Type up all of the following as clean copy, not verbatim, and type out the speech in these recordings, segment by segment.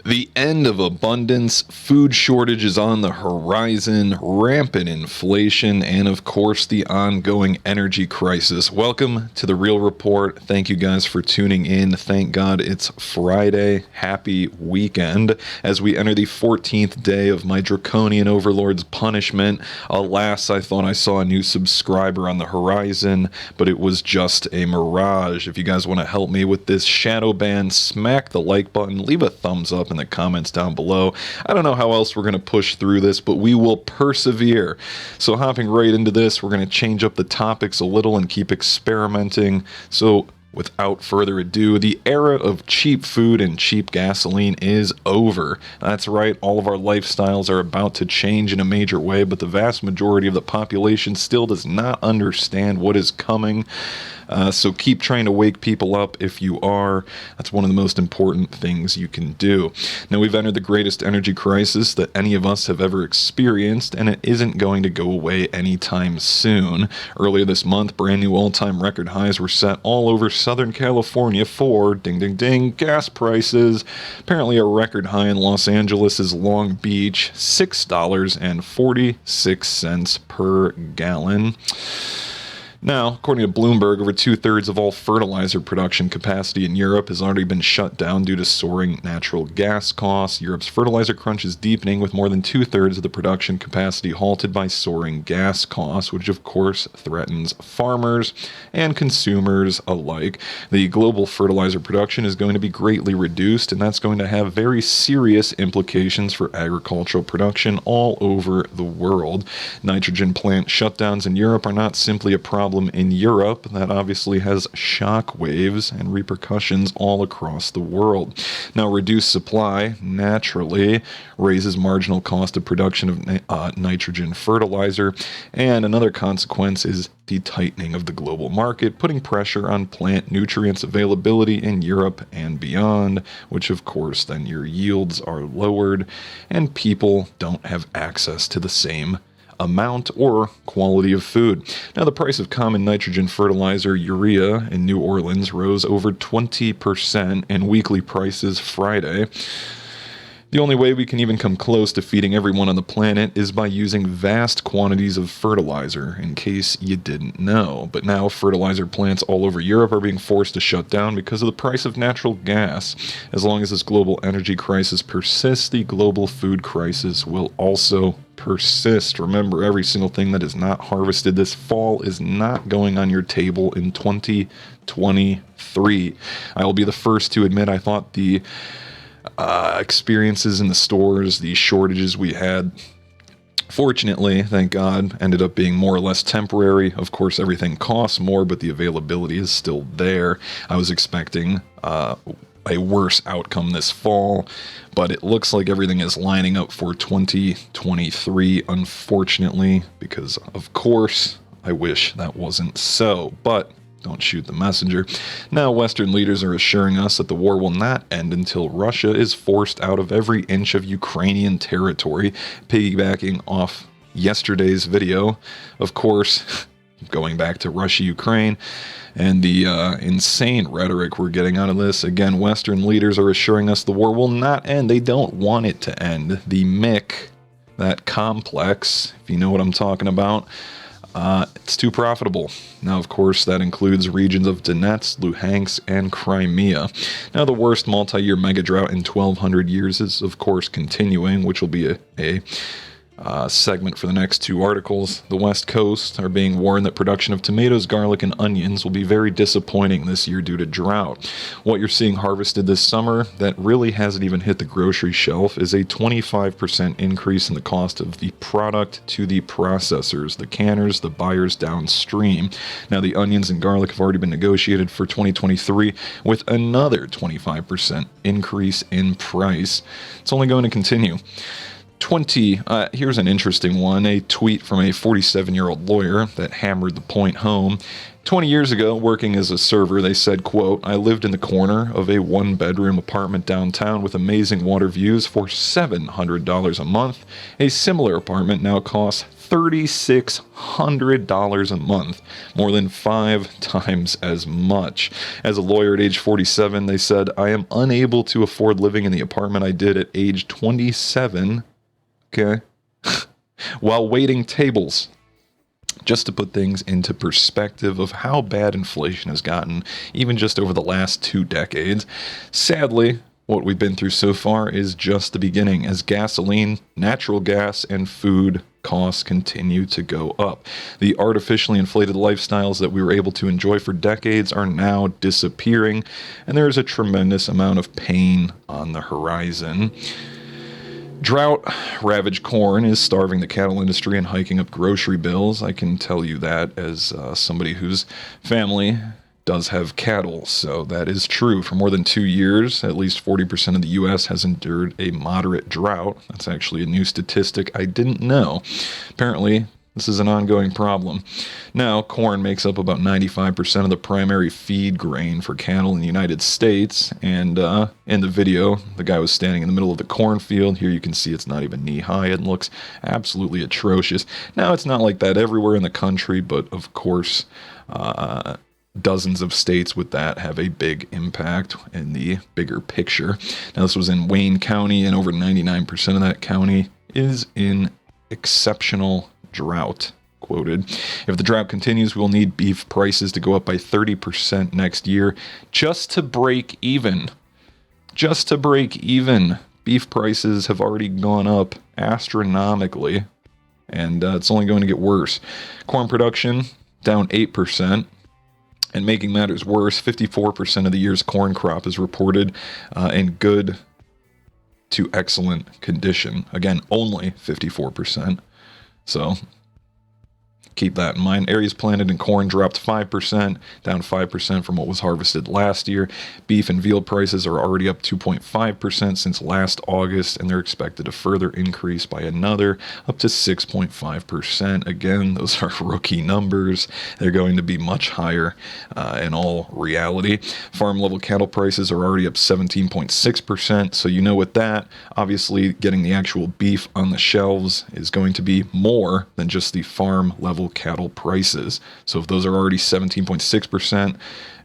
The end of abundance, food shortages on the horizon, rampant inflation, and of course the ongoing energy crisis. Welcome to The Real Report. Thank you guys for tuning in. Thank God it's Friday. Happy weekend as we enter the 14th day of my draconian overlord's punishment. Alas, I thought I saw a new subscriber on the horizon, but it was just a mirage. If you guys want to help me with this shadow ban, smack the like button, leave a thumbs up in the comments down below. I don't know how else we're going to push through this, but we will persevere. So hopping right into this, we're going to change up the topics a little and keep experimenting. So without further ado, the era of cheap food and cheap gasoline is over. That's right, all of our lifestyles are about to change in a major way, but the vast majority of the population still does not understand what is coming. So keep trying to wake people up if you are. That's one of the most important things you can do. Now, we've entered the greatest energy crisis that any of us have ever experienced, and it isn't going to go away anytime soon. Earlier this month, brand new all-time record highs were set all over Southern California for, ding ding ding, gas prices. Apparently a record high in Los Angeles' Long Beach, $6.46 per gallon. Now, according to Bloomberg, over two-thirds of all fertilizer production capacity in Europe has already been shut down due to soaring natural gas costs. Europe's fertilizer crunch is deepening, with more than two-thirds of the production capacity halted by soaring gas costs, which of course threatens farmers and consumers alike. The global fertilizer production is going to be greatly reduced, and that's going to have very serious implications for agricultural production all over the world. Nitrogen plant shutdowns in Europe are not simply a problem in Europe. That obviously has shock waves and repercussions all across the world. Now, reduced supply naturally raises marginal cost of production of nitrogen fertilizer, and another consequence is the tightening of the global market, putting pressure on plant nutrients availability in Europe and beyond, which of course then your yields are lowered and people don't have access to the same amount or quality of food. Now, the price of common nitrogen fertilizer, urea, in New Orleans rose over 20% in weekly prices Friday. The only way we can even come close to feeding everyone on the planet is by using vast quantities of fertilizer, in case you didn't know. But now fertilizer plants all over Europe are being forced to shut down because of the price of natural gas. As long as this global energy crisis persists, the global food crisis will also persist. Remember, every single thing that is not harvested this fall is not going on your table in 2023. I will be the first to admit I thought the experiences in the stores, the shortages we had, fortunately, thank God, ended up being more or less temporary. Of course, everything costs more, but the availability is still there. I was expecting a worse outcome this fall, but it looks like everything is lining up for 2023, unfortunately, because, of course, I wish that wasn't so, but don't shoot the messenger. Now, Western leaders are assuring us that the war will not end until Russia is forced out of every inch of Ukrainian territory, piggybacking off yesterday's video. Of course, going back to Russia-Ukraine and the insane rhetoric we're getting out of this. Again, Western leaders are assuring us the war will not end. They don't want it to end. The MIC, that complex, if you know what I'm talking about, it's too profitable. Now, of course, that includes regions of Donetsk, Luhansk, and Crimea. Now, the worst multi-year mega drought in 1,200 years is, of course, continuing, which will be a segment for the next two articles. The West Coast are being warned that production of tomatoes, garlic, and onions will be very disappointing this year due to drought. What you're seeing harvested this summer that really hasn't even hit the grocery shelf is a 25% increase in the cost of the product to the processors, the canners, the buyers downstream. Now, the onions and garlic have already been negotiated for 2023 with another 25% increase in price. It's only going to continue. Here's an interesting one, a tweet from a 47-year-old lawyer that hammered the point home. 20 years ago, working as a server, they said, quote, I lived in the corner of a one-bedroom apartment downtown with amazing water views for $700 a month. A similar apartment now costs $3,600 a month, more than 5 times as much. As a lawyer at age 47, they said, I am unable to afford living in the apartment I did at age 27, okay, while waiting tables. Just to put things into perspective of how bad inflation has gotten, even just over the last 2 decades. Sadly, what we've been through so far is just the beginning, as gasoline, natural gas, and food costs continue to go up. The artificially inflated lifestyles that we were able to enjoy for decades are now disappearing, and there is a tremendous amount of pain on the horizon. Drought, ravaged corn is starving the cattle industry and hiking up grocery bills. I can tell you that as somebody whose family does have cattle, so that is true. For more than 2 years, at least 40% of the U.S. has endured a moderate drought. That's actually a new statistic I didn't know. Apparently, this is an ongoing problem. Now, corn makes up about 95% of the primary feed grain for cattle in the United States, and in the video, the guy was standing in the middle of the cornfield. Here you can see it's not even knee-high. It looks absolutely atrocious. Now, it's not like that everywhere in the country, but of course, dozens of states with that have a big impact in the bigger picture. Now, this was in Wayne County, and over 99% of that county is in exceptional drought. Quoted, if the drought continues, we will need beef prices to go up by 30% next year just to break even. Just to break even. Beef prices have already gone up astronomically, and it's only going to get worse. Corn production down 8%. And making matters worse, 54% of the year's corn crop is reported in good to excellent condition. Again, only 54%. So keep that in mind. Areas planted in corn dropped 5%, down 5% from what was harvested last year. Beef and veal prices are already up 2.5% since last August, and they're expected to further increase by another up to 6.5%. Again, those are rookie numbers. They're going to be much higher in all reality. Farm level cattle prices are already up 17.6%, so you know with that, obviously getting the actual beef on the shelves is going to be more than just the farm level cattle prices. So if those are already 17.6%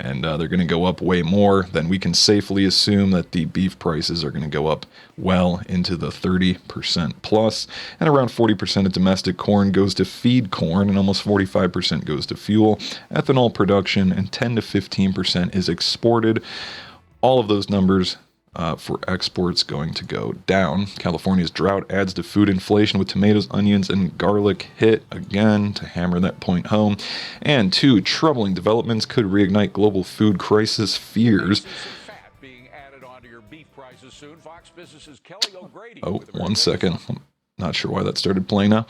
and they're going to go up way more, then we can safely assume that the beef prices are going to go up well into the 30% plus, and around 40% of domestic corn goes to feed corn, and almost 45% goes to fuel, ethanol production, and 10 to 15% is exported. All of those numbers for exports going to go down. California's drought adds to food inflation, with tomatoes, onions, and garlic hit again to hammer that point home. And 2 troubling developments could reignite global food crisis fears. Oh, 1 second. Not sure why that started playing now.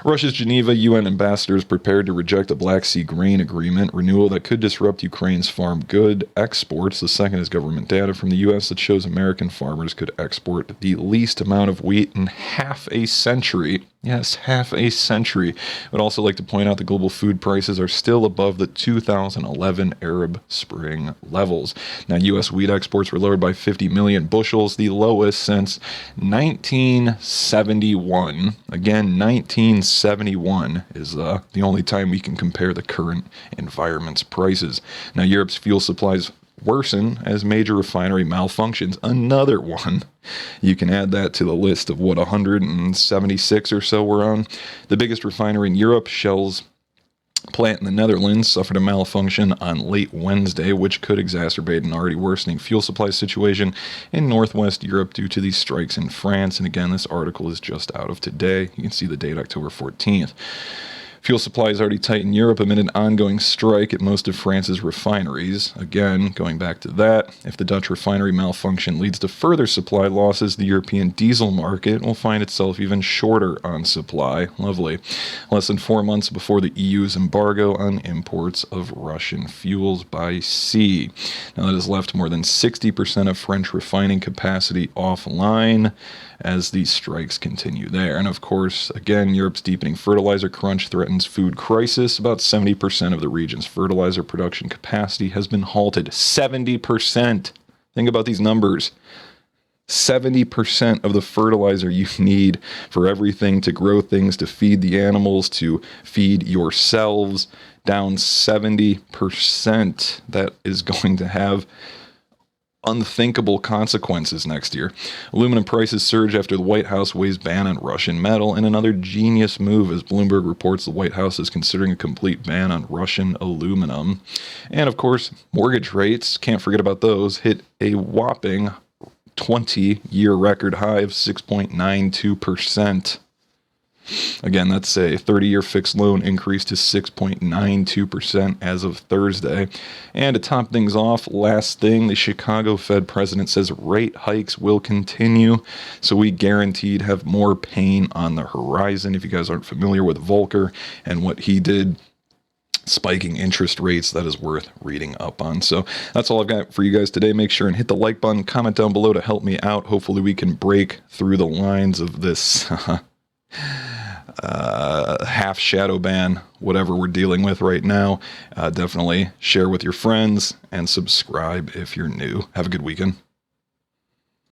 Russia's Geneva UN ambassadors prepared to reject a Black Sea grain agreement renewal that could disrupt Ukraine's farm good exports. The second is government data from the U.S. that shows American farmers could export the least amount of wheat in half a century. Yes, half a century. I would also like to point out that global food prices are still above the 2011 Arab Spring levels. Now, U.S. wheat exports were lowered by 50 million bushels, the lowest since 1971. Again, 1971 is the only time we can compare the current environment's prices. Now, Europe's fuel supplies worsen as major refinery malfunctions. Another one. You can add that to the list of 176 or so we're on. The biggest refinery in Europe, Shell's plant in the Netherlands, suffered a malfunction on late Wednesday, which could exacerbate an already worsening fuel supply situation in northwest Europe due to these strikes in France. And again, this article is just out of today. You can see the date, October 14th. Fuel supply is already tight in Europe amid an ongoing strike at most of France's refineries. Again, going back to that, if the Dutch refinery malfunction leads to further supply losses, the European diesel market will find itself even shorter on supply. Lovely. Less than 4 months before the EU's embargo on imports of Russian fuels by sea. Now that has left more than 60% of French refining capacity offline as these strikes continue there. And of course, again, Europe's deepening fertilizer crunch threatens food crisis. About 70% of the region's fertilizer production capacity has been halted. 70%. Think about these numbers. 70% of the fertilizer you need for everything, to grow things, to feed the animals, to feed yourselves, down 70%. That is going to have unthinkable consequences next year. Aluminum prices surge after the White House weighs ban on Russian metal, in another genius move as Bloomberg reports the White House is considering a complete ban on Russian aluminum. And of course, mortgage rates, can't forget about those, hit a whopping 20-year record high of 6.92%. Again, that's a 30-year fixed loan increase to 6.92% as of Thursday. And to top things off, last thing, the Chicago Fed president says rate hikes will continue, so we guaranteed have more pain on the horizon. If you guys aren't familiar with Volcker and what he did, spiking interest rates, that is worth reading up on. So that's all I've got for you guys today. Make sure and hit the like button, comment down below to help me out. Hopefully we can break through the lines of this half shadow ban, whatever we're dealing with right now. Definitely share with your friends and subscribe if you're new. Have a good weekend.